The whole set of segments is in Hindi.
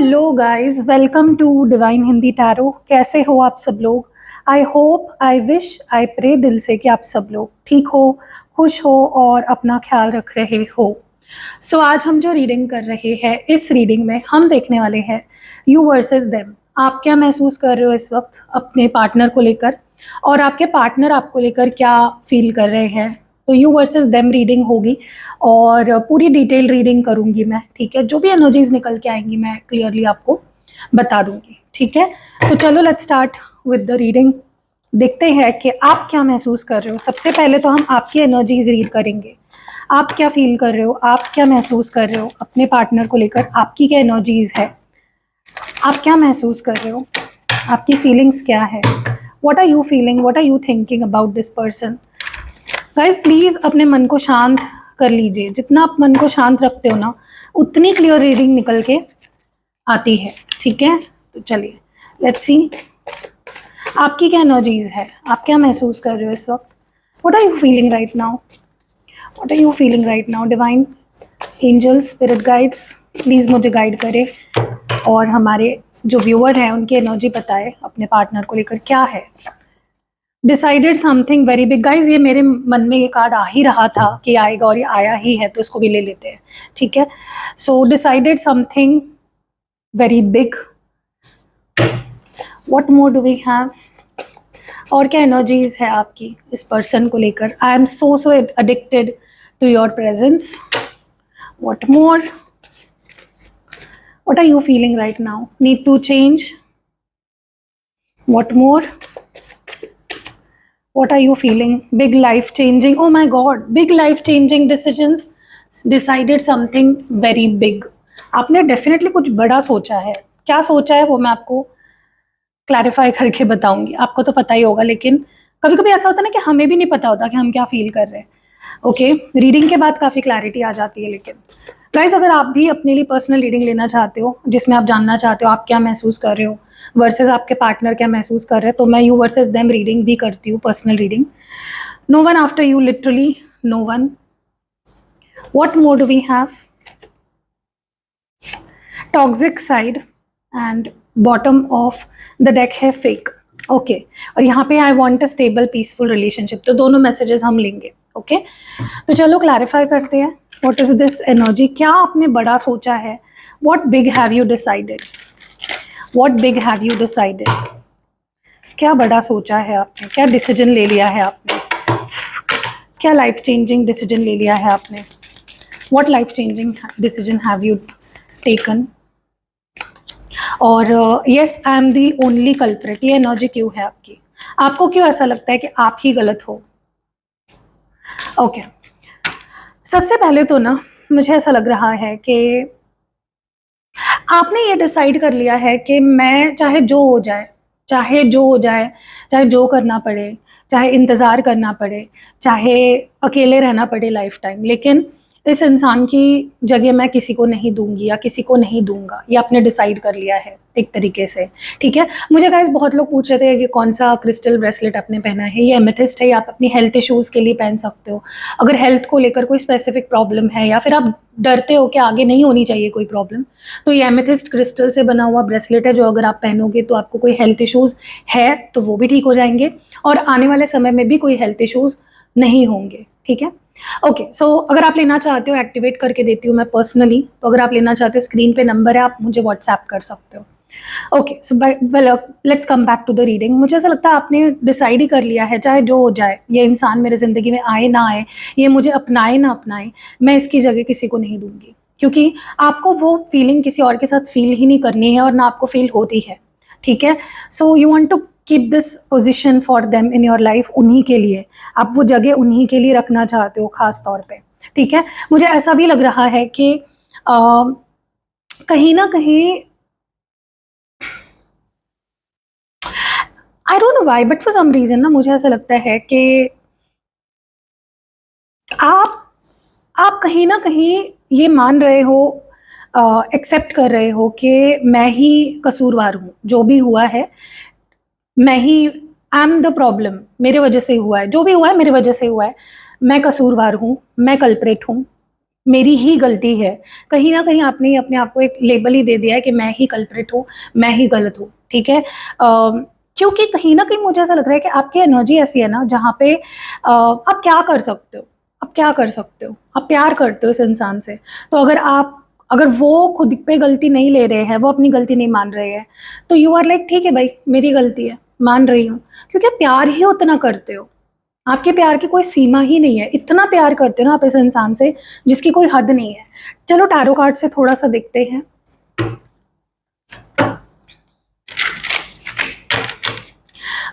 Hello guys, welcome to divine Hindi tarot. कैसे हो आप सब लोग? I hope, I wish, I pray दिल से कि आप सब लोग ठीक हो, खुश हो और अपना ख्याल रख रहे हो। आज हम जो रीडिंग कर रहे हैं, इस रीडिंग में हम देखने वाले हैं यू वर्सेस देम। आप क्या महसूस कर रहे हो इस वक्त अपने पार्टनर को लेकर, और आपके पार्टनर आपको लेकर क्या फील कर रहे हैं। तो यू वर्सेस देम रीडिंग होगी और पूरी डिटेल रीडिंग करूंगी मैं, ठीक है। जो भी एनर्जीज निकल के आएंगी मैं क्लियरली आपको बता दूंगी, ठीक है। तो चलो let's start with the reading. देखते हैं कि आप क्या महसूस कर रहे हो। सबसे पहले तो हम आपकी एनर्जीज रीड करेंगे। आप क्या फील कर रहे हो, आप क्या महसूस कर रहे हो अपने पार्टनर को लेकर, आपकी क्या एनर्जीज है, आप क्या महसूस कर रहे हो, आपकी फीलिंग्स क्या है। What are you feeling, what are you thinking about this person. Guys please अपने मन को शांत कर लीजिए। जितना आप मन को शांत रखते हो ना, उतनी क्लियर रीडिंग निकल के आती है, ठीक है। तो चलिए लेट्स सी आपकी क्या एनर्जीज है, आप क्या महसूस कर रहे हो इस वक्त। What are you feeling right now, what are you feeling right now. Divine angels, spirit guides, please मुझे गाइड करें और हमारे जो व्यूअर हैं उनकी एनर्जी बताए अपने पार्टनर को लेकर क्या है। Decided something very big. Guys ये मेरे मन में ये कार्ड आ ही रहा था कि आएगा और ये आया ही है, तो इसको भी ले लेते हैं, ठीक है। So decided something very big. What more do we have, और क्या एनर्जीज है आपकी इस पर्सन को लेकर। I am so addicted to your presence. What more, what are you feeling right now, need to change. What more, what are you feeling, big life changing, oh my god, big life changing decisions, decided something very big। आपने डेफिनेटली कुछ बड़ा सोचा है। क्या सोचा है वो मैं आपको क्लैरिफाई करके बताऊंगी। आपको तो पता ही होगा, लेकिन कभी कभी ऐसा होता है ना कि हमें भी नहीं पता होता कि हम क्या फील कर रहे हैं। ओके, रीडिंग के बाद काफ़ी क्लैरिटी आ जाती है। लेकिन गाइज अगर आप भी अपने लिए पर्सनल रीडिंग लेना चाहते हो, जिसमें आप जानना चाहते हो आप क्या महसूस कर रहे हो वर्सेस आपके पार्टनर क्या महसूस कर रहे हैं, तो मैं यू वर्सेस देम रीडिंग भी करती हूँ, personal reading. No one after you, literally no one. What more do we have, toxic side and bottom of the deck है फेक। ओके, और यहाँ पे I want a stable peaceful relationship. तो दोनों मैसेजेस हम लेंगे, ओके। तो चलो क्लैरिफाई करते हैं। व्हाट इज दिस एनर्जी, क्या आपने बड़ा सोचा है। What big have you decided, what big have you decided, क्या बड़ा सोचा है आपने, क्या डिसीजन ले लिया है आपने, क्या लाइफ चेंजिंग डिसीजन ले लिया है आपने। What life changing decision have you taken. और yes, I am the only culprit. ये एनर्जी क्यों है आपकी, आपको क्यों ऐसा लगता है कि आप ही गलत हो। ओके, सबसे पहले तो ना मुझे ऐसा लग रहा है कि आपने ये डिसाइड कर लिया है कि मैं चाहे जो हो जाए, चाहे जो हो जाए, चाहे जो करना पड़े, चाहे इंतज़ार करना पड़े, चाहे अकेले रहना पड़े लाइफ टाइम, लेकिन इस इंसान की जगह मैं किसी को नहीं दूंगी या किसी को नहीं दूंगा। ये आपने डिसाइड कर लिया है एक तरीके से, ठीक है। मुझे गाइस बहुत लोग पूछ रहे थे कि कौन सा क्रिस्टल ब्रेसलेट आपने पहना है। ये एमेथिस्ट है, या आप अपनी हेल्थ इश्यूज़ के लिए पहन सकते हो। अगर हेल्थ को लेकर कोई स्पेसिफिक प्रॉब्लम है या फिर आप डरते हो कि आगे नहीं होनी चाहिए कोई प्रॉब्लम, तो ये एमेथिस्ट क्रिस्टल से बना हुआ ब्रेसलेट है, जो अगर आप पहनोगे तो आपको कोई हेल्थ इश्यूज़ है तो वो भी ठीक हो जाएंगे, और आने वाले समय में भी कोई हेल्थ इश्यूज़ नहीं होंगे, ठीक है। ओके, सो अगर आप लेना चाहते हो, एक्टिवेट करके देती हूँ मैं पर्सनली। तो अगर आप लेना चाहते हो, स्क्रीन पे नंबर है, आप मुझे व्हाट्सएप कर सकते हो। Okay, so well let's come back to the reading. मुझे ऐसा लगता है आपने डिसाइड ही कर लिया है, चाहे जो हो जाए, ये इंसान मेरे ज़िंदगी में आए ना आए, ये मुझे अपनाए ना अपनाए, मैं इसकी जगह किसी को नहीं दूंगी। क्योंकि आपको वो फीलिंग किसी और के साथ फील ही नहीं करनी है, और ना आपको फील होती है, ठीक है। So you want to keep this position for them in your life. उन्हीं के लिए आप वो जगह उन्हीं के लिए रखना चाहते हो खास तौर पे, ठीक है। मुझे ऐसा भी लग रहा है कि कहीं ना कहीं, I don't know why, but for some reason ना मुझे ऐसा लगता है कि आप कहीं ना कहीं ये मान रहे हो, एक्सेप्ट कर रहे हो कि मैं ही कसूरवार हूँ, जो भी हुआ है मैं ही, आई एम द प्रॉब्लम, मेरे वजह से हुआ है, जो भी हुआ है मेरे वजह से हुआ है, मैं कसूरवार हूँ, मैं कल्प्रेट हूँ, मेरी ही गलती है, कहीं ना कहीं आपने ही अपने आप को एक लेबल ही दे दिया है कि मैं ही कल्प्रिट हूँ, मैं ही गलत हूँ, ठीक है। क्योंकि कहीं ना कहीं मुझे ऐसा लग रहा है कि आपकी एनर्जी ऐसी है ना जहाँ पे आप क्या कर सकते हो, आप क्या कर सकते हो, आप प्यार करते हो इस इंसान से, तो अगर वो खुद पे गलती नहीं ले रहे हैं, वो अपनी गलती नहीं मान रहे हैं, तो यू आर लाइक ठीक है भाई मेरी गलती है, मान रही हूँ, क्योंकि आप प्यार ही उतना करते हो, आपके प्यार की कोई सीमा ही नहीं है, इतना प्यार करते हो ना आप इस इंसान से जिसकी कोई हद नहीं है। चलो टैरो कार्ड से थोड़ा सा देखते हैं।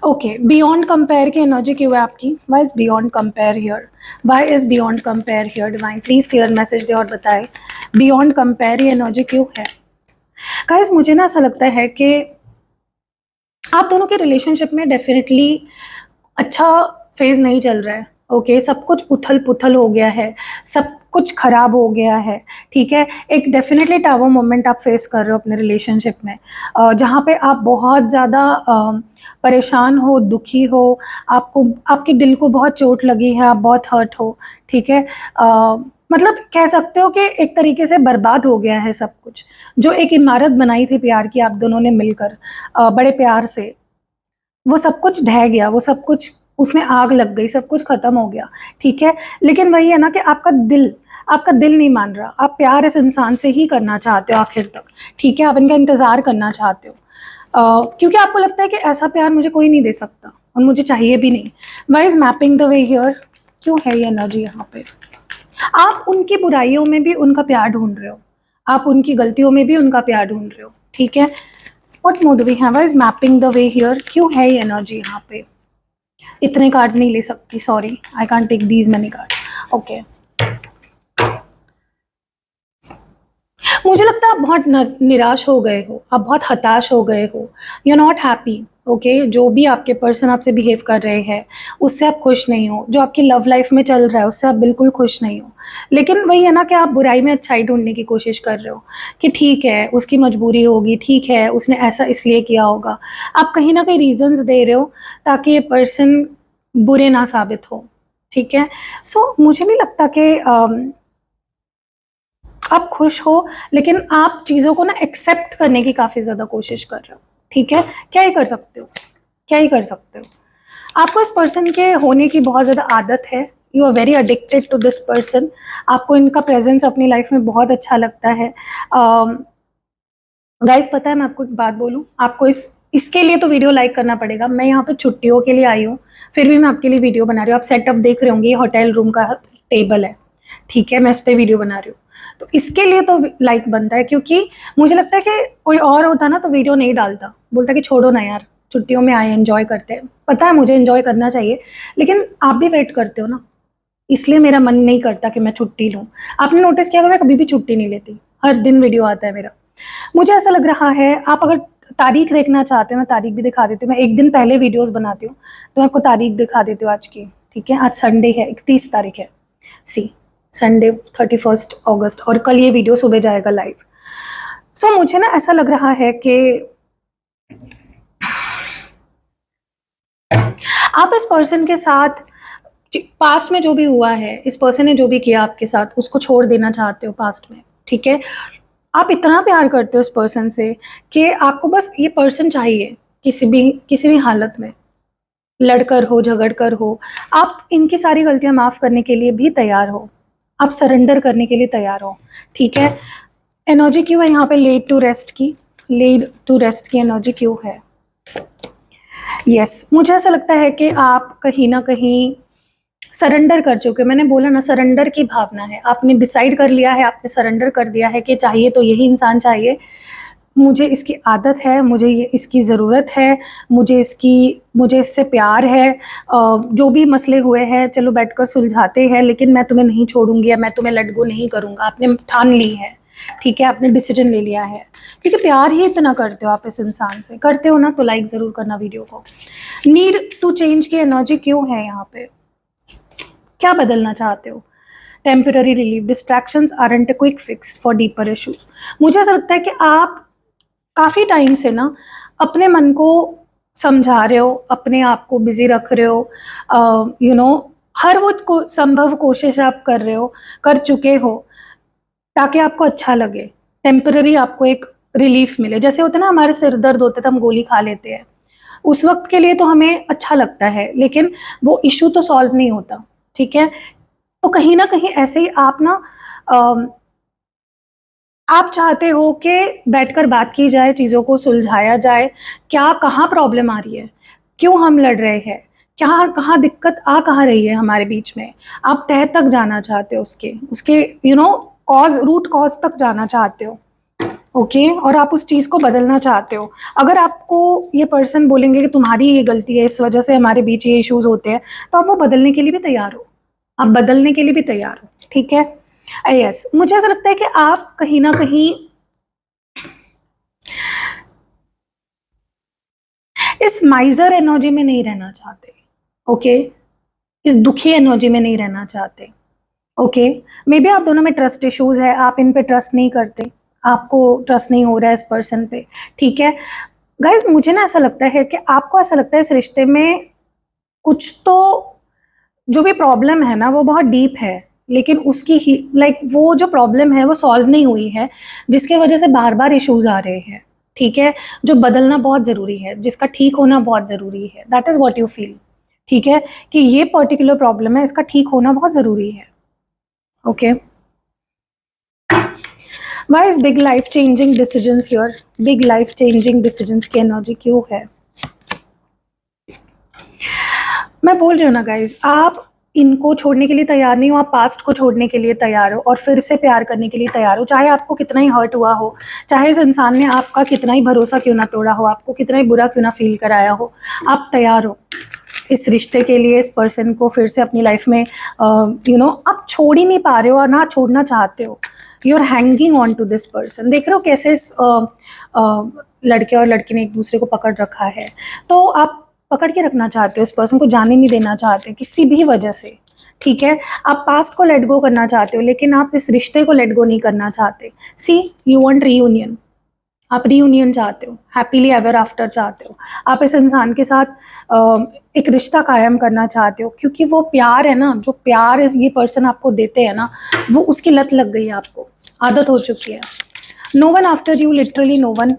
ओके, बियॉन्ड कंपेयर की एनर्जी क्यों है आपकी? Why is beyond compare here? Why is beyond compare here? Divine please clear message दे और बताए बियॉन्ड कंपेयर ये एनर्जी क्यों है। गाइस मुझे ना ऐसा लगता है कि आप दोनों के रिलेशनशिप में डेफिनेटली अच्छा फेज नहीं चल रहा है। ओके, सब कुछ उथल पुथल हो गया है, सब कुछ खराब हो गया है, ठीक है। एक डेफिनेटली टावर मोमेंट आप फेस कर रहे हो अपने रिलेशनशिप में, जहाँ पे आप बहुत ज़्यादा परेशान हो, दुखी हो, आपको आपके दिल को बहुत चोट लगी है, आप बहुत हर्ट हो, ठीक है। मतलब कह सकते हो कि एक तरीके से बर्बाद हो गया है सब कुछ, जो एक इमारत बनाई थी प्यार की आप दोनों ने मिलकर, बड़े प्यार से, वो सब कुछ ढह गया, वो सब कुछ उसमें आग लग गई, सब कुछ खत्म हो गया, ठीक है। लेकिन वही है ना कि आपका दिल नहीं मान रहा, आप प्यार इस इंसान से ही करना चाहते हो आखिर तक, ठीक है, आप इनका इंतजार करना चाहते हो, क्योंकि आपको लगता है कि ऐसा प्यार मुझे कोई नहीं दे सकता और मुझे चाहिए भी नहीं। Why is mapping the way here? क्यों है ये एनर्जी यहाँ पे? आप उनकी बुराइयों में भी उनका प्यार ढूंढ रहे हो, आप उनकी गलतियों में भी उनका प्यार ढूंढ रहे हो, ठीक है। What mode we have? Is mapping the way here? क्यों है ये एनर्जी यहाँ पे? इतने कार्ड्स नहीं ले सकती, sorry, I can't take these many cards. Okay, मुझे लगता है आप बहुत निराश हो गए हो, आप बहुत हताश हो गए हो, you are not happy. Okay, जो भी आपके पर्सन आपसे बिहेव कर रहे हैं उससे आप खुश नहीं हो, जो आपकी लव लाइफ में चल रहा है उससे आप बिल्कुल खुश नहीं हो। लेकिन वही है ना कि आप बुराई में अच्छाई ढूंढने की कोशिश कर रहे हो कि ठीक है उसकी मजबूरी होगी, ठीक है उसने ऐसा इसलिए किया होगा, आप कहीं ना कहीं रीजंस दे रहे हो ताकि ये पर्सन बुरे ना साबित हो, ठीक है। सो मुझे नहीं लगता कि आप खुश हो, लेकिन आप चीज़ों को ना एक्सेप्ट करने की काफ़ी ज़्यादा कोशिश कर रहे हो, ठीक है। क्या ही कर सकते हो, क्या ही कर सकते हो। आपको इस पर्सन के होने की बहुत ज़्यादा आदत है, you are very addicted to this person, आपको इनका प्रेजेंस अपनी लाइफ में बहुत अच्छा लगता है। गाइस पता है मैं आपको एक बात बोलूँ, आपको इसके लिए तो वीडियो लाइक करना पड़ेगा। मैं यहाँ पे छुट्टियों के लिए आई हूँ, फिर भी मैं आपके लिए वीडियो बना रही हूँ। आप सेटअप देख रहे होंगे, ये होटल रूम का टेबल है, ठीक है, मैं इस पर वीडियो बना रही हूँ, तो इसके लिए तो लाइक बनता है, क्योंकि मुझे लगता है कि कोई और होता ना तो वीडियो नहीं डालता, बोलता कि छोड़ो ना यार, छुट्टियों में आए एंजॉय करते हैं। पता है मुझे एंजॉय करना चाहिए, लेकिन आप भी वेट करते हो ना, इसलिए मेरा मन नहीं करता कि मैं छुट्टी लूँ। आपने नोटिस किया कि मैं कभी भी छुट्टी नहीं लेती, हर दिन वीडियो आता है मेरा। मुझे ऐसा लग रहा है, आप अगर तारीख देखना चाहते हो मैं तारीख भी दिखा देती हूँ, मैं एक दिन पहले वीडियोस बनाती हूँ, तो मैं आपको तारीख दिखा देती हूँ आज की, ठीक है। आज संडे है, 31 तारीख है, सी संडे 31 अगस्त, और कल ये वीडियो सुबह जाएगा लाइव। सो मुझे ना ऐसा लग रहा है कि आप इस पर्सन के साथ पास्ट में जो भी हुआ है, इस पर्सन ने जो भी किया आपके साथ, उसको छोड़ देना चाहते हो पास्ट में, ठीक है। आप इतना प्यार करते हो इस पर्सन से कि आपको बस ये पर्सन चाहिए, किसी भी हालत में, लड़कर हो झगड़ कर हो, आप इनकी सारी गलतियां माफ करने के लिए भी तैयार हो, आप सरेंडर करने के लिए तैयार हो, ठीक है। एनर्जी क्यों है यहाँ पे लेड टू रेस्ट की? लेड टू रेस्ट की एनर्जी क्यों है? यस, मुझे ऐसा लगता है कि आप कहीं ना कहीं सरेंडर कर चुके हो। मैंने बोला ना, सरेंडर की भावना है, आपने डिसाइड कर लिया है, आपने सरेंडर कर दिया है कि चाहिए तो यही इंसान चाहिए, मुझे इसकी आदत है, मुझे ये इसकी ज़रूरत है, मुझे इससे प्यार है, जो भी मसले हुए हैं चलो बैठकर सुलझाते हैं, लेकिन मैं तुम्हें नहीं छोड़ूंगी या मैं तुम्हें लेट गो नहीं करूँगा। आपने ठान ली है, ठीक है, आपने डिसीजन ले लिया है, क्योंकि प्यार ही इतना करते हो आप इस इंसान से, करते हो ना, तो लाइक ज़रूर करना वीडियो को। नीड टू चेंज की एनर्जी क्यों है यहाँ पे? क्या बदलना चाहते हो? Temporary relief, distractions aren't a quick fix for deeper issues. मुझे ऐसा लगता है कि आप काफ़ी टाइम से ना अपने मन को समझा रहे हो, अपने आप को बिजी रख रहे हो, हर वो संभव कोशिश आप कर रहे हो, कर चुके हो, ताकि आपको अच्छा लगे, टेम्पररी आपको एक रिलीफ मिले। जैसे होता है ना, हमारे सिर दर्द होते तो हम गोली खा लेते हैं, उस वक्त के लिए तो हमें अच्छा लगता है, लेकिन वो इशू तो सॉल्व नहीं होता। ठीक है, तो कहीं ना कहीं ऐसे ही आप ना आप चाहते हो कि बैठकर बात की जाए, चीज़ों को सुलझाया जाए, क्या कहाँ प्रॉब्लम आ रही है, क्यों हम लड़ रहे हैं, क्या कहाँ दिक्कत आ कहाँ रही है हमारे बीच में। आप तह तक जाना चाहते हो, उसके उसके कॉज, रूट कॉज तक जाना चाहते हो। ओके, और आप उस चीज़ को बदलना चाहते हो। अगर आपको ये पर्सन बोलेंगे कि तुम्हारी ये गलती है, इस वजह से हमारे बीच ये इश्यूज होते हैं, तो आप वो बदलने के लिए भी तैयार हो, आप बदलने के लिए भी तैयार हो। ठीक है, यस, मुझे ऐसा लगता है कि आप कहीं ना कहीं इस माइजर एनर्जी में नहीं रहना चाहते। ओके, इस दुखी एनर्जी में नहीं रहना चाहते। ओके, मे बी आप दोनों में ट्रस्ट इश्यूज है, आप इन पे ट्रस्ट नहीं करते, आपको ट्रस्ट नहीं हो रहा है इस पर्सन पे। ठीक है गाइज, मुझे ना ऐसा लगता है कि आपको ऐसा लगता है इस रिश्ते में कुछ तो, जो भी प्रॉब्लम है ना वो बहुत डीप है, लेकिन उसकी ही वो जो प्रॉब्लम है वो सॉल्व नहीं हुई है, जिसके वजह से बार बार इश्यूज आ रहे हैं। ठीक है, जो बदलना बहुत ज़रूरी है, जिसका ठीक होना बहुत ज़रूरी है, that is what you feel. ठीक है, कि ये पर्टिकुलर प्रॉब्लम है, इसका ठीक होना बहुत ज़रूरी है। Okay, why is big life changing decisions here, big life changing decisions की एनर्जी क्यों है? मैं बोल रही हूँ ना गाइज, आप इनको छोड़ने के लिए तैयार नहीं हो, आप पास्ट को छोड़ने के लिए तैयार हो और फिर से प्यार करने के लिए तैयार हो, चाहे आपको कितना ही हर्ट हुआ हो, चाहे इस इंसान ने आपका कितना ही भरोसा क्यों ना तोड़ा हो, आपको कितना ही बुरा क्यों ना फील कराया हो, आप तैयार हो इस रिश्ते के लिए, इस पर्सन को फिर से अपनी लाइफ में। आप छोड़ ही नहीं पा रहे हो और ना छोड़ना चाहते हो, you are hanging on to this person. देख रहे हो कैसे इस लड़के और लड़की ने एक दूसरे को पकड़ रखा है, तो आप पकड़ के रखना चाहते हो, इस पर्सन को जाने नहीं देना चाहते किसी भी वजह से। ठीक है, आप पास्ट को लेट गो करना चाहते हो, लेकिन आप इस रिश्ते को लेट गो नहीं करना चाहते। सी, यू वांट रीयूनियन, आप रीयूनियन चाहते हो, हैप्पीली एवर आफ्टर चाहते हो, आप इस इंसान के साथ एक रिश्ता कायम करना चाहते हो, क्योंकि वो प्यार है ना, जो प्यार ये पर्सन आपको देते हैं ना, वो उसकी लत लग गई है, आपको आदत हो चुकी है। No one after you, literally no one.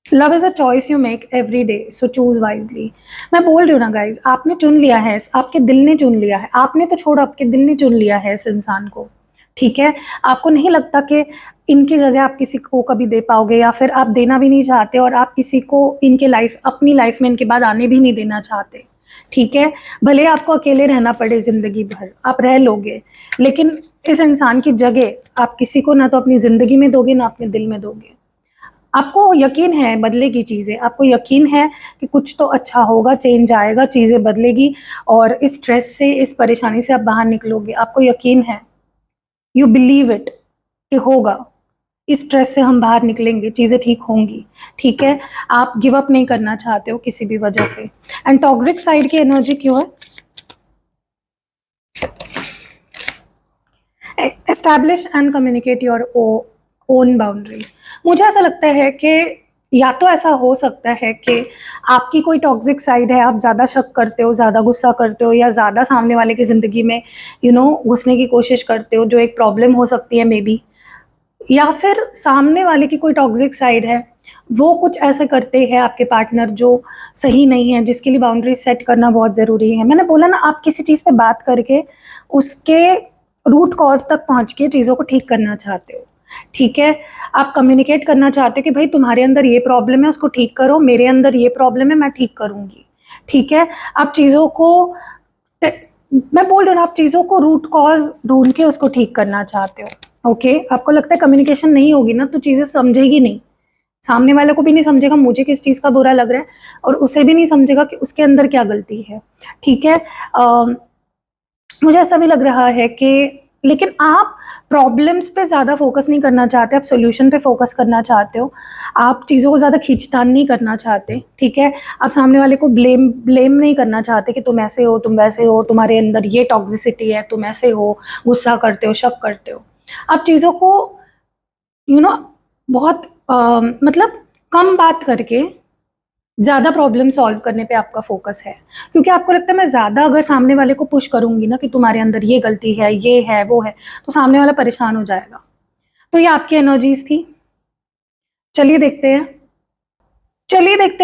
Love is a choice you make every day, so choose wisely. मैं बोल रही हूँ ना गाइज, आपने चुन लिया है, आपके दिल ने चुन लिया है, आपने तो छोड़ो, आपके दिल ने चुन लिया है इस इंसान को। ठीक है, आपको नहीं लगता कि इनकी जगह आप किसी को कभी दे पाओगे, या फिर आप देना भी नहीं चाहते और आप किसी को इनके लाइफ, अपनी लाइफ में इनके बाद आने भी नहीं देना चाहते। ठीक है, भले आपको अकेले रहना पड़े जिंदगी भर, आप रह लोगे, लेकिन इस इंसान की जगह आप किसी को ना तो अपनी जिंदगी में दोगे, ना अपने दिल में दोगे। आपको यकीन है बदलेगी चीज़ें, आपको यकीन है कि कुछ तो अच्छा होगा, चेंज आएगा, चीज़ें बदलेगी और इस स्ट्रेस से, इस परेशानी से आप बाहर निकलोगे, आपको यकीन है, यू बिलीव इट कि होगा, इस स्ट्रेस से हम बाहर निकलेंगे, चीज़ें ठीक होंगी। ठीक है, आप गिव अप नहीं करना चाहते हो किसी भी वजह से। एंड टॉक्सिक साइड की एनर्जी क्यों है? Establish and communicate your own boundaries. मुझे ऐसा लगता है कि या तो ऐसा हो सकता है कि आपकी कोई टॉक्सिक साइड है, आप ज़्यादा शक करते हो, ज़्यादा गुस्सा करते हो, या ज़्यादा सामने वाले की ज़िंदगी में घुसने की कोशिश करते हो, जो एक प्रॉब्लम हो सकती है मे बी। या फिर सामने वाले की कोई टॉक्सिक साइड है, वो कुछ ऐसे करते हैं आपके पार्टनर जो सही नहीं है, जिसके लिए बाउंड्री सेट करना बहुत ज़रूरी है। मैंने बोला ना, आप किसी चीज़ पे बात करके उसके रूट कॉज तक पहुंच के चीज़ों को ठीक करना चाहते हो। ठीक है, आप कम्युनिकेट करना चाहते हो कि भाई तुम्हारे अंदर ये प्रॉब्लम है, उसको ठीक करो, मेरे अंदर ये प्रॉब्लम है, मैं ठीक करूँगी। ठीक है, आप चीज़ों को, मैं बोल रही हूँ, आप चीज़ों को रूट कॉज ढूंढ के उसको ठीक करना चाहते हो। ओके, आपको लगता है कम्युनिकेशन नहीं होगी ना तो चीज़ें समझेगी नहीं, सामने वाले को भी नहीं समझेगा मुझे किस चीज़ का बुरा लग रहा है, और उसे भी नहीं समझेगा कि उसके अंदर क्या गलती है। ठीक है, मुझे ऐसा भी लग रहा है कि, लेकिन आप प्रॉब्लम्स पे ज़्यादा फोकस नहीं करना चाहते, आप सोल्यूशन पे फोकस करना चाहते हो, आप चीज़ों को ज़्यादा खींचतान नहीं करना चाहते। ठीक है, आप सामने वाले को ब्लेम नहीं करना चाहते कि तुम ऐसे हो, तुम वैसे हो, तुम्हारे अंदर ये टॉक्सिसिटी है, तुम ऐसे हो, गुस्सा करते हो, शक करते हो। आप चीज़ों को बहुत मतलब कम बात करके ज़्यादा प्रॉब्लम सॉल्व करने पे आपका फोकस है, क्योंकि आपको लगता है मैं ज़्यादा अगर सामने वाले को पुश करूंगी ना कि तुम्हारे अंदर ये गलती है, ये है, वो है, तो सामने वाला परेशान हो जाएगा। तो ये आपकी एनर्जीज थी। चलिए देखते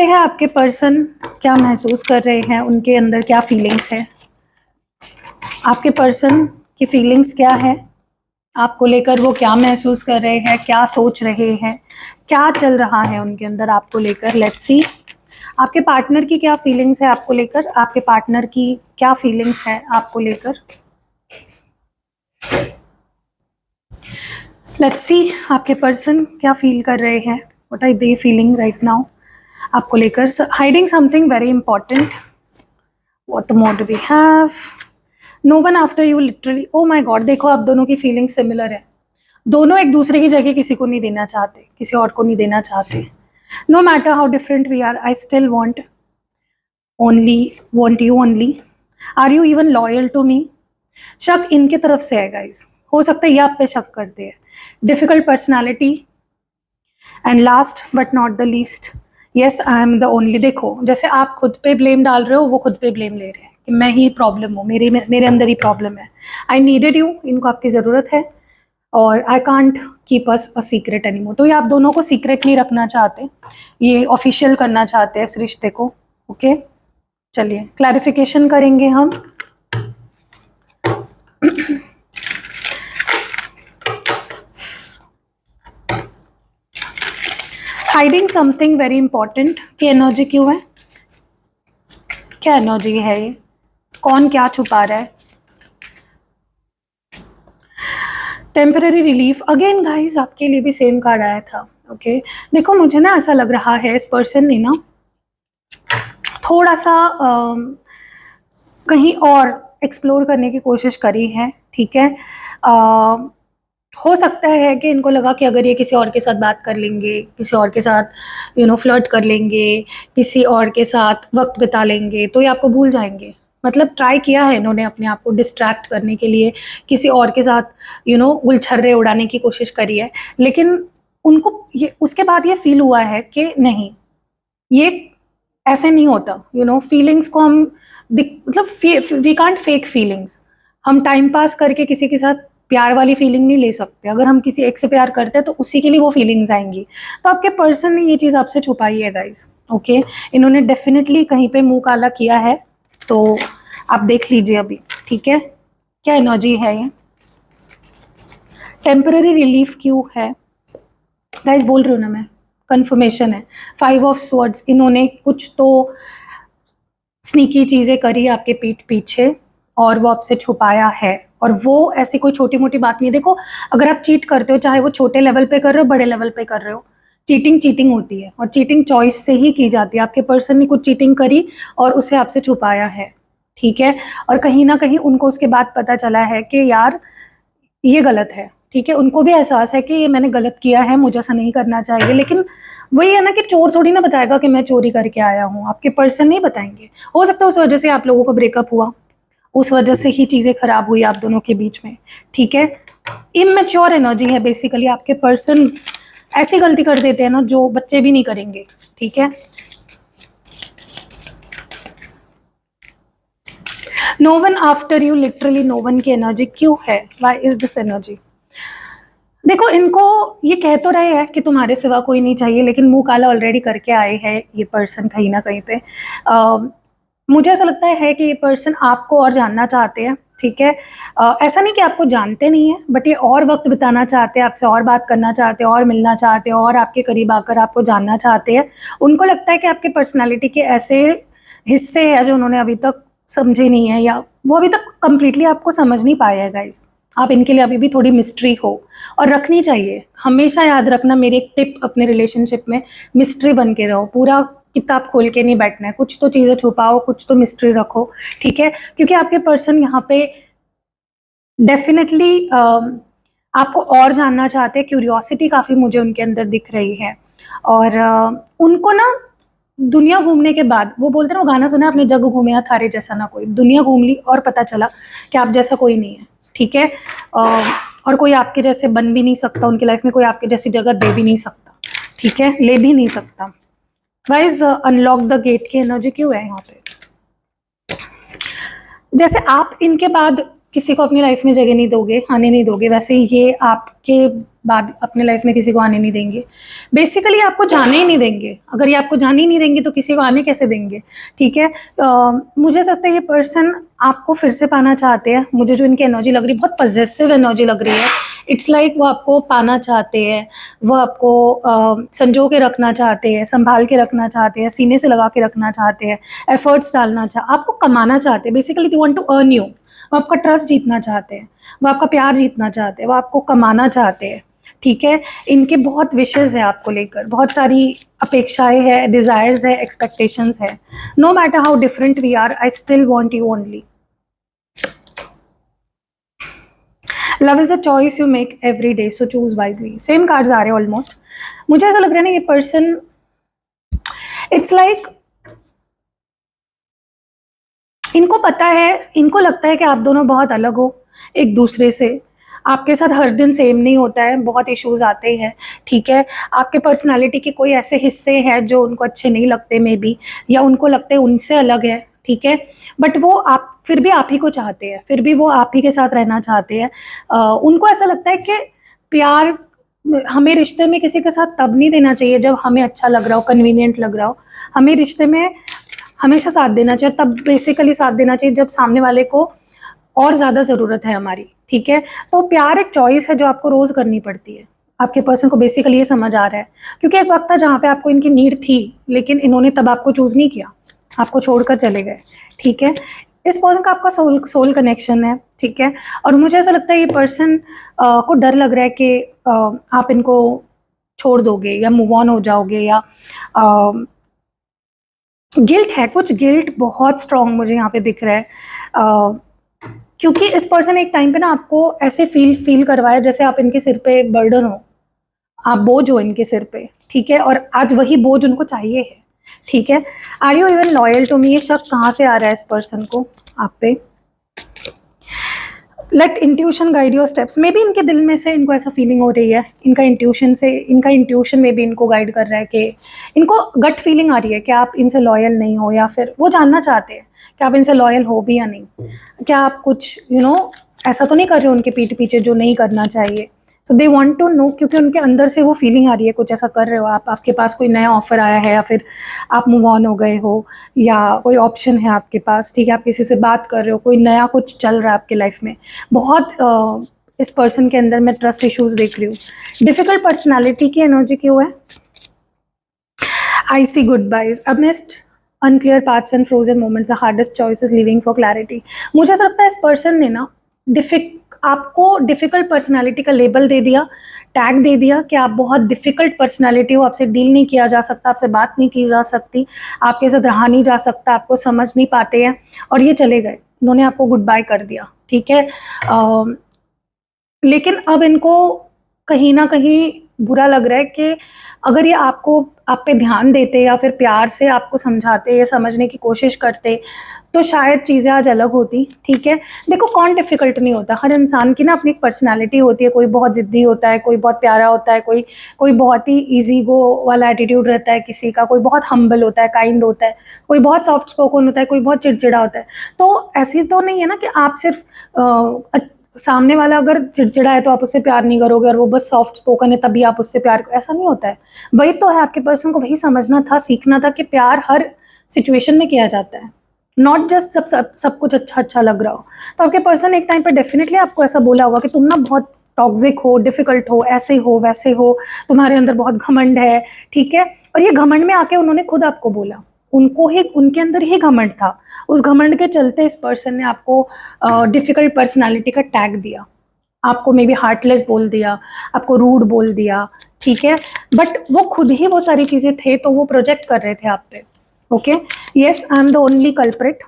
हैं आपके पर्सन क्या महसूस कर रहे हैं, उनके अंदर क्या फीलिंग्स है। आपके पर्सन की फीलिंग्स क्या है आपको लेकर, वो क्या महसूस कर रहे हैं, क्या सोच रहे हैं, क्या चल रहा है उनके अंदर आपको लेकर। लेट्स सी आपके पार्टनर की क्या फीलिंग्स है आपको लेकर, आपके पार्टनर की क्या फीलिंग्स है आपको लेकर। लेट्स सी आपके पर्सन क्या फील कर रहे हैं, what are they feeling right now आपको लेकर। Hiding something very important. What more do we have. No one after you literally. Oh my god, देखो आप दोनों की फीलिंग सिमिलर है। दोनों एक दूसरे की जगह किसी को नहीं देना चाहते, किसी और को नहीं देना चाहते। No matter how different we are, I still want you only. Are you even loyal to me. शक इनके तरफ से है गाइस, हो सकता है ये आप पे शक करते हैं। Difficult personality. And last but not the least, yes I am the only. देखो जैसे आप खुद पे ब्लेम डाल रहे हो, वो खुद पे ब्लेम ले रहे हैं कि मैं ही प्रॉब्लम हूँ, मेरे अंदर ही प्रॉब्लम है। आई नीडेड यू, इनको आपकी ज़रूरत है, और I can't keep us a secret anymore. तो ये आप दोनों को सीक्रेट नहीं रखना चाहते, ये ऑफिशियल करना चाहते हैं इस रिश्ते को। ओके चलिए क्लैरिफिकेशन करेंगे हम। हाइडिंग समथिंग वेरी इंपॉर्टेंट की एनर्जी क्यों है, क्या एनर्जी है ये, कौन क्या छुपा रहा है। टेम्पररी रिलीफ अगेन गाइस, आपके लिए भी सेम कार्ड आया था। ओके देखो मुझे ना ऐसा लग रहा है इस पर्सन ने ना थोड़ा सा कहीं और एक्सप्लोर करने की कोशिश करी है, ठीक है। हो सकता है कि इनको लगा कि अगर ये किसी और के साथ बात कर लेंगे, किसी और के साथ फ्लर्ट कर लेंगे, किसी और के साथ वक्त बिता लेंगे, तो ये आपको भूल जाएंगे। मतलब ट्राई किया है इन्होंने अपने आप को डिस्ट्रैक्ट करने के लिए, किसी और के साथ उलझर्रे उड़ाने की कोशिश करी है, लेकिन उनको ये उसके बाद ये फील हुआ है कि नहीं, ये ऐसे नहीं होता। फीलिंग्स को हम मतलब वी कांट फेक फीलिंग्स। हम टाइम पास करके किसी के साथ प्यार वाली फीलिंग नहीं ले सकते। अगर हम किसी एक से प्यार करते हैं तो उसी के लिए वो फीलिंग्स आएंगी। तो आपके पर्सन ने ये चीज़ आपसे छुपाई है गाइस। ओके इन्होंने डेफिनेटली कहीं पे मुंह काला किया है, तो आप देख लीजिए अभी, ठीक है क्या एनर्जी है ये। टेम्पररी रिलीफ क्यों है गाइस, बोल रही हूँ ना मैं, कंफर्मेशन है। 5 ऑफ स्वॉर्ड्स, इन्होंने कुछ तो स्नीकी चीज़ें करी आपके पीठ पीछे और वो आपसे छुपाया है, और वो ऐसी कोई छोटी मोटी बात नहीं है। देखो अगर आप चीट करते हो, चाहे वो छोटे लेवल पे कर रहे हो, बड़े लेवल पे कर रहे हो, चीटिंग होती है, और चीटिंग चॉइस से ही की जाती है। आपके पर्सन ने कुछ चीटिंग करी और उसे आपसे छुपाया है, ठीक है। और कहीं ना कहीं उनको उसके बाद पता चला है कि यार ये गलत है, ठीक है। उनको भी एहसास है कि ये मैंने गलत किया है, मुझे ऐसा नहीं करना चाहिए, लेकिन वही है ना कि चोर थोड़ी ना बताएगा कि मैं चोरी करके आया हूँ, आपके पर्सन नहीं बताएंगे। हो सकता है उस वजह से आप लोगों का ब्रेकअप हुआ, उस वजह से ही चीज़ें खराब हुई आप दोनों के बीच में, ठीक है। इमेच्योर एनर्जी है बेसिकली। आपके पर्सन ऐसी गलती कर देते हैं ना जो बच्चे भी नहीं करेंगे, ठीक है। No one after you, literally no one की एनर्जी क्यों है, व्हाई इज दिस एनर्जी। देखो इनको ये कह तो रहे हैं कि तुम्हारे सिवा कोई नहीं चाहिए, लेकिन मुंह काला ऑलरेडी करके आए हैं ये पर्सन कहीं ना कहीं पे। मुझे ऐसा लगता है कि ये पर्सन आपको और जानना चाहते हैं, ठीक है। ऐसा नहीं कि आपको जानते नहीं है, बट ये और वक्त बिताना चाहते हैं आपसे, और बात करना चाहते हैं, और मिलना चाहते हैं, और आपके करीब आकर आपको जानना चाहते हैं। उनको लगता है कि आपके पर्सनैलिटी के ऐसे हिस्से हैं जो उन्होंने अभी तक समझे नहीं है, या वो अभी तक कंप्लीटली आपको समझ नहीं पाए हैं गाइस। आप इनके लिए अभी भी थोड़ी मिस्ट्री हो, और रखनी चाहिए। हमेशा याद रखना, मेरी एक टिप अपने रिलेशनशिप में, मिस्ट्री बन के रहो। पूरा किताब खोल के नहीं बैठना है, कुछ तो चीज़ें छुपाओ, कुछ तो मिस्ट्री रखो, ठीक है। क्योंकि आपके पर्सन यहाँ पे डेफिनेटली आपको और जानना चाहते हैं। क्यूरियोसिटी काफ़ी मुझे उनके अंदर दिख रही है, और उनको ना दुनिया घूमने के बाद, वो बोलते हैं ना, वो गाना सुना आपने, जग घूमे या थारे जैसा ना कोई। दुनिया घूम ली और पता चला कि आप जैसा कोई नहीं है, ठीक है। और कोई आपके जैसे बन भी नहीं सकता उनकी लाइफ में, कोई आपके जैसी जगह दे भी नहीं सकता, ठीक है, ले भी नहीं सकता। वाइज अनलॉक द गेट की एनर्जी क्यों है यहाँ पे? जैसे आप इनके बाद किसी को अपनी लाइफ में जगह नहीं दोगे, आने नहीं दोगे, वैसे ही ये आपके बाद अपने लाइफ में किसी को आने नहीं देंगे। बेसिकली आपको जाने ही नहीं देंगे। अगर ये आपको जाने ही नहीं देंगे तो किसी को आने कैसे देंगे? ठीक है। मुझे लगता है ये पर्सन आपको फिर से पाना चाहते हैं। मुझे जो इनकी एनर्जी लग रही है, बहुत पॉजिटिव एनर्जी लग रही है। इट्स लाइक वो आपको पाना चाहते हैं, वो आपको संजो के रखना चाहते हैं, संभाल के रखना चाहते हैं, सीने से लगा के रखना चाहते हैं, एफर्ट्स डालना आपको कमाना चाहते हैं। Basically they want to earn you. वो आपका ट्रस्ट जीतना चाहते हैं, वो आपका प्यार जीतना चाहते हैं, वो आपको कमाना चाहते हैं। ठीक है। इनके बहुत विशेस है आपको लेकर, बहुत सारी अपेक्षाएं हैं, डिजायर्स है, एक्सपेक्टेशंस है। No matter how different we are, I still want you only. Love is a choice you make every day, so choose wisely. Same cards आ रहे हैं ऑलमोस्ट। मुझे ऐसा लग रहा है ना, ये पर्सन इट्स लाइक इनको पता है, इनको लगता है कि आप दोनों बहुत अलग हो एक दूसरे से। आपके साथ हर दिन सेम नहीं होता है, बहुत इश्यूज आते हैं। ठीक है। आपके पर्सनालिटी के कोई ऐसे हिस्से हैं जो उनको अच्छे नहीं लगते मे बी, या उनको लगते हैं उनसे अलग है। ठीक है। बट वो आप फिर भी आप ही को चाहते हैं, फिर भी वो आप ही के साथ रहना चाहते हैं। उनको ऐसा लगता है कि प्यार हमें रिश्ते में किसी के साथ तब नहीं देना चाहिए जब हमें अच्छा लग रहा हो, कन्वीनियंट लग रहा हो। हमें रिश्ते में हमेशा साथ देना चाहिए, तब बेसिकली साथ देना चाहिए जब सामने वाले को और ज़्यादा ज़रूरत है हमारी। ठीक है। तो प्यार एक चॉइस है जो आपको रोज़ करनी पड़ती है। आपके पर्सन को बेसिकली ये समझ आ रहा है, क्योंकि एक वक्त था जहाँ पे आपको इनकी नीड थी, लेकिन इन्होंने तब आपको चूज़ नहीं किया, आपको छोड़कर चले गए। ठीक है। इस पर्सन का आपका सोल कनेक्शन है। ठीक है। और मुझे ऐसा लगता है ये पर्सन को डर लग रहा है कि आप इनको छोड़ दोगे या मूव ऑन हो जाओगे, या गिल्ट है, कुछ गिल्ट बहुत स्ट्रांग मुझे यहाँ पे दिख रहा है। क्योंकि इस पर्सन एक टाइम पे ना आपको ऐसे फील करवाया जैसे आप इनके सिर पे बर्डन हो, आप बोझ हो इनके सिर पे। ठीक है। और आज वही बोझ उनको चाहिए है। ठीक है। Are you even loyal to me? ये शक कहाँ से आ रहा है इस पर्सन को आप पे? Let intuition guide your steps. Maybe इनके दिल में से इनको ऐसा फीलिंग हो रही है, इनका इंट्यूशन में भी इनको गाइड कर रहा है कि इनको गट फीलिंग आ रही है कि आप इनसे लॉयल नहीं हो, या फिर वो जानना चाहते हैं कि आप इनसे लॉयल हो भी या नहीं। क्या आप कुछ ऐसा तो नहीं कर रहे हो उनके पीठ पीछे जो नहीं करना चाहिए? सो दे वांट टू नो, क्योंकि उनके अंदर से वो फीलिंग आ रही है कुछ ऐसा कर रहे हो आप, आपके पास कोई नया ऑफर आया है, या फिर आप मूव ऑन हो गए हो, या कोई ऑप्शन है आपके पास। ठीक है। आप किसी से बात कर रहे हो, कोई नया कुछ चल रहा है आपके लाइफ में। बहुत इस पर्सन के अंदर मैं ट्रस्ट इश्यूज देख रही हूँ। डिफिकल्ट पर्सनैलिटी की एनर्जी क्यों है? I see good vibes amidst unclear paths and frozen moments, the hardest choice is leaving for clarity। मुझे ऐसा लगता है इस पर्सन ने ना आपको डिफिकल्ट पर्सनालिटी का लेबल दे दिया, टैग दे दिया कि आप बहुत डिफिकल्ट पर्सनालिटी हो, आपसे डील नहीं किया जा सकता, आपसे बात नहीं की जा सकती, आपके साथ रहा नहीं जा सकता, आपको समझ नहीं पाते हैं, और ये चले गए। इन्होंने आपको गुड बाय कर दिया। ठीक है। लेकिन अब इनको कहीं ना कहीं बुरा लग रहा है कि अगर ये आपको आप पे ध्यान देते या फिर प्यार से आपको समझाते या समझने की कोशिश करते तो शायद चीज़ें आज अलग होती। ठीक है। देखो, कौन डिफिकल्ट नहीं होता, हर इंसान की ना अपनी एक पर्सनालिटी होती है। कोई बहुत ज़िद्दी होता है, कोई बहुत प्यारा होता है, कोई बहुत ही ईजी गो वाला एटीट्यूड रहता है किसी का, कोई बहुत हम्बल होता है, काइंड होता है, कोई बहुत सॉफ्ट स्पोकन होता है, कोई बहुत चिड़चिड़ा होता है। तो ऐसी तो नहीं है ना कि आप सिर्फ सामने वाला अगर चिड़चिड़ा है तो आप उससे प्यार नहीं करोगे, और वो बस सॉफ्ट स्पोकन है तभी आप उससे प्यार, ऐसा नहीं होता है। वही तो है, आपके पर्सन को वही समझना था, सीखना था कि प्यार हर सिचुएशन में किया जाता है, नॉट जस्ट सब कुछ अच्छा लग रहा हो। तो आपके पर्सन एक टाइम पे डेफिनेटली आपको ऐसा बोला होगा कि तुम ना बहुत टॉक्सिक हो, डिफिकल्ट हो, ऐसे हो वैसे हो, तुम्हारे अंदर बहुत घमंड है। ठीक है। और ये घमंड में आके उन्होंने खुद आपको बोला, उनके अंदर ही घमंड था। उस घमंड के चलते इस पर्सन ने आपको डिफिकल्ट पर्सनालिटी का टैग दिया, आपको मे बी हार्टलेस बोल दिया, आपको रूड बोल दिया। ठीक है। बट वो खुद ही वो सारी चीज़ें थे, तो वो प्रोजेक्ट कर रहे थे आप पे। Okay. Yes, I am the only culprit.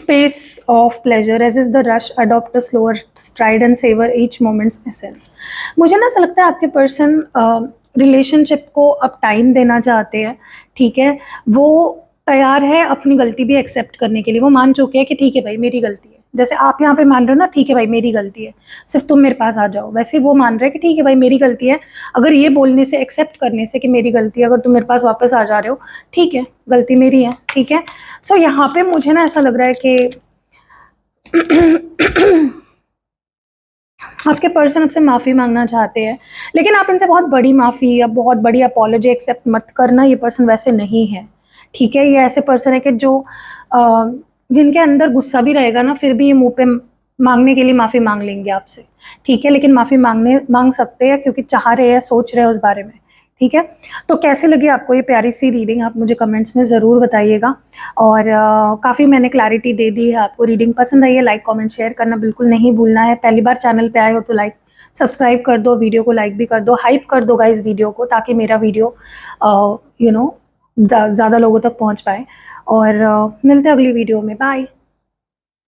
Pace of pleasure, resist the rush, adopt a slower stride and savor each moment's essence। मुझे ना ऐसा लगता है आपके पर्सन रिलेशनशिप को अब टाइम देना चाहते हैं। ठीक है। वो तैयार है अपनी गलती भी एक्सेप्ट करने के लिए, वो मान चुके हैं कि ठीक है भाई मेरी गलती है, जैसे आप यहाँ पे मान रहे हो ना, ठीक है भाई मेरी गलती है, सिर्फ तुम मेरे पास आ जाओ, वैसे वो मान रहे हैं कि ठीक है भाई मेरी गलती है। अगर ये बोलने से, एक्सेप्ट करने से कि मेरी गलती है, अगर तुम मेरे पास वापस आ जा रहे हो, ठीक है गलती मेरी है, ठीक है। सो यहाँ पे मुझे ना ऐसा लग रहा है कि आपके पर्सन आपसे माफ़ी मांगना चाहते हैं, लेकिन आप इनसे बहुत बड़ी माफ़ी या बहुत बड़ी अपॉलॉजी एक्सेप्ट मत करना। ये पर्सन वैसे नहीं है, ठीक है। ये ऐसे पर्सन है कि जो जिनके अंदर गुस्सा भी रहेगा ना, फिर भी ये मुंह पे मांगने के लिए माफ़ी मांग लेंगे आपसे, ठीक है। लेकिन माफ़ी मांग सकते हैं क्योंकि चाह रहे हैं, सोच रहे हैं उस बारे में, ठीक है। तो कैसे लगी आपको ये प्यारी सी रीडिंग, आप मुझे कमेंट्स में ज़रूर बताइएगा। और काफ़ी मैंने क्लैरिटी दे दी है आपको। रीडिंग पसंद आई है, लाइक कमेंट शेयर करना बिल्कुल नहीं भूलना है। पहली बार चैनल पे आए हो तो लाइक सब्सक्राइब कर दो, वीडियो को लाइक भी कर दो, हाइप कर दो गाइस वीडियो को, ताकि मेरा वीडियो ज़्यादा लोगों तक पहुंच पाए। और मिलते हैं अगली वीडियो में, बाय।